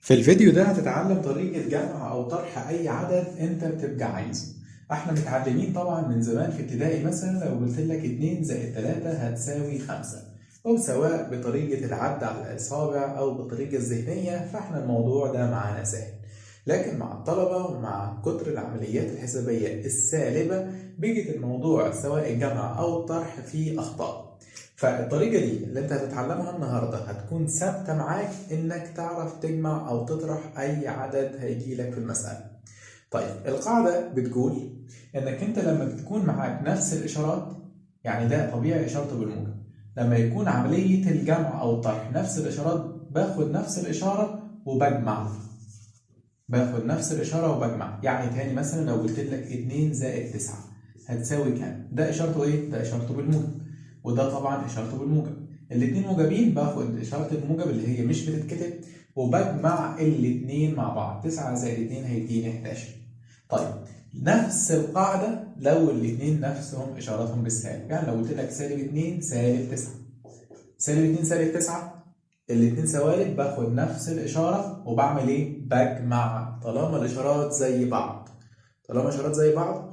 في الفيديو ده هتتعلم طريقة جمع أو طرح أي عدد أنت بتبقى عايزه. احنا متعلمين طبعا من زمان في ابتدائي، مثلا لو قلت لك 2 زائد 3 هتساوي 5، أو سواء بطريقة العد على الأصابع أو بالطريقة الذهنية، فاحنا الموضوع ده معانا سهل. لكن مع الطلبة ومع كتر العمليات الحسابية السالبة بيجي الموضوع سواء الجمع أو الطرح فيه أخطاء. فالطريقة دي اللي انت هتتعلمها النهاردة هتكون ثابتة معاك انك تعرف تجمع او تطرح اي عدد هيجيلك في المسألة. طيب القاعدة بتقول انك انت لما بتكون معاك نفس الاشارات، يعني ده طبيعي اشارته بالموجب، لما يكون عملية الجمع او الطرح نفس الاشارات باخد نفس الاشارة وبجمع. يعني تاني مثلا لو قلت لك 2 زائد 9 هتساوي كام؟ ده اشارته ايه؟ ده اشارته بالموجب، وده طبعا اشارته بالموجب. الاتنين موجبين، باخد اشاره الموجب اللي هي مش بتتكتب وبجمع الاتنين مع بعض. 9 زائد 2 هيديني 11. طيب نفس القاعده لو الاتنين نفسهم اشاراتهم بالسالب، يعني لو قلت لك سالب 2 سالب 9، سالب 2 سالب 9 الاتنين سوالب، باخد نفس الاشاره وبعمل ايه؟ بجمع. طالما الاشارات زي بعض،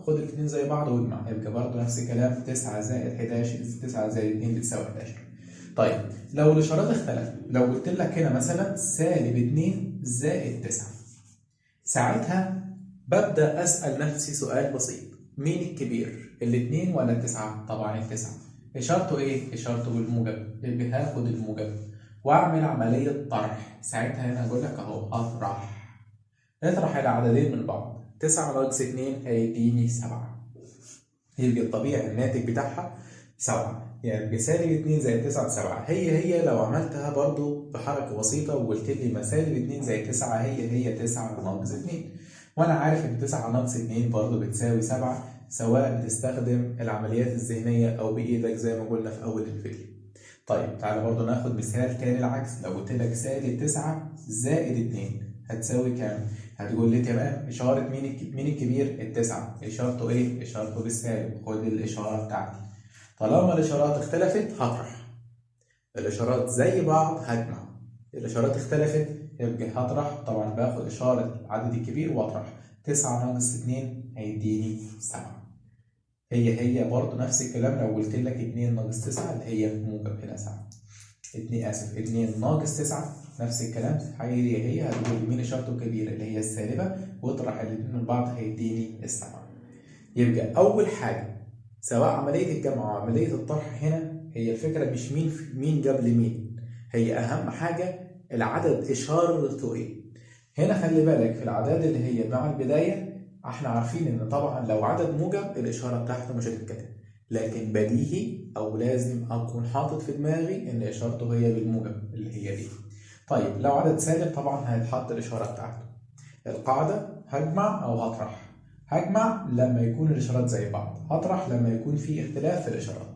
خد الاثنين زي بعض واجمع، يبقى برضه نفس الكلام. 9 زائد 11، 9 زائد 2 بتساوي 11. طيب لو الاشارات اختلفت، لو قلت لك هنا مثلا سالب 2 زائد 9، ساعتها ببدأ أسأل نفسي سؤال بسيط: مين الكبير؟ الاثنين ولا التسعة؟ طبعا التسعة. اشارته ايه؟ اشارته بالموجب، يبقى هاخد الموجب واعمل عملية طرح. ساعتها هنا هقول لك اهو اطرح العددين من بعض. 9 ناقص 2 هيديني 7، يبقى الطبيعي الناتج بتاعها 7. يعني سالب 2 زائد 9 7. هي لو عملتها برضو بحركة بسيطة وقلت لي ما سالب 2 زائد 9 هي 9 ناقص 2، وانا عارف ان 9 ناقص 2 برضو بتساوي 7، سواء بتستخدم العمليات الذهنية او بايدك زي ما قلنا في اول الفيديو. طيب تعالى برضو ناخد مثال تاني العكس. لو قلت لك سالب 9 زائد 2 هتساوي كام؟ هتقول لي تمام، اشاره مين الكبير؟ التسعه. اشارته ايه؟ اشارته بالسالب. خد الاشاره بتاعتي. طالما الاشارات اختلفت هطرح، الاشارات زي بعض هجمع. الاشارات اختلفت يبقى هطرح، طبعا باخد اشاره العدد الكبير واطرح. 9 ناقص 2 هيديني 7. هي برضه نفس الكلام لو قلت لك 2 ناقص 9 اللي هي موجب هنا 7. 2 ناقص 9 نفس الكلام، هي هتقول مين اشارته كبيره اللي هي السالبه، واطرح الاثنين من بعض هيديني السبعه. يبقى اول حاجه سواء عمليه الجمع او عمليه الطرح، هنا هي الفكره مش مين قبل مين، هي اهم حاجه العدد اشارته ايه. هنا خلي بالك في الاعداد اللي هي مع البدايه، احنا عارفين ان طبعا لو عدد موجب الاشاره بتاعته مش هتتكتب، لكن بديهي او لازم اكون حاطط في دماغي ان اشارته هي بالموجب اللي هي دي. طيب لو عدد سالب طبعا هيتحط الاشاره بتاعته. القاعده هجمع او هطرح. هجمع لما يكون الاشارات زي بعض، هطرح لما يكون في اختلاف في الاشارات.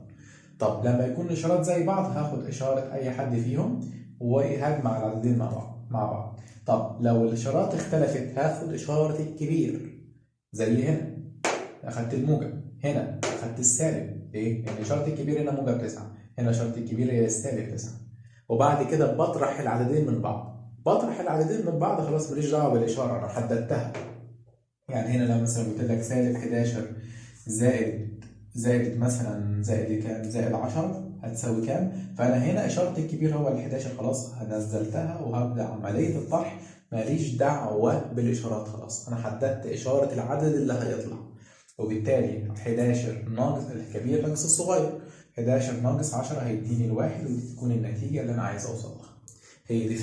طب لما يكون الاشارات زي بعض هاخد اشاره اي حد فيهم وهجمع العددين مع بعض. طب لو الاشارات اختلفت هاخد اشاره الكبير، زي هنا اخدت الموجب، هنا اخدت السالب. ليه؟ لان اشاره الكبير هنا موجب 9، هنا اشاره الكبير هي السالب 9. وبعد كده بطرح العددين من بعض، خلاص ماليش دعوه بالاشاره، انا حددتها. يعني هنا لو مثلا قلت لك سالب 11 زائد مثلا زائد كام؟ زائد 10 هتساوي كام؟ فانا هنا اشاره الكبير هو ال 11، خلاص نزلتها وهبدا عمليه الطرح، ماليش دعوه بالاشارات، خلاص انا حددت اشاره العدد اللي هيطلع. وبالتالي 11 ناقص الكبير ناقص الصغير، 11 ناقص 10 هيديني الواحد، ودي تكون النتيجه اللي انا عايز اوصل لها. هي دي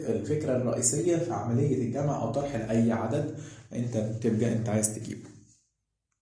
الفكره الرئيسيه في عمليه الجمع او طرح لاي عدد انت عايز تجيبه.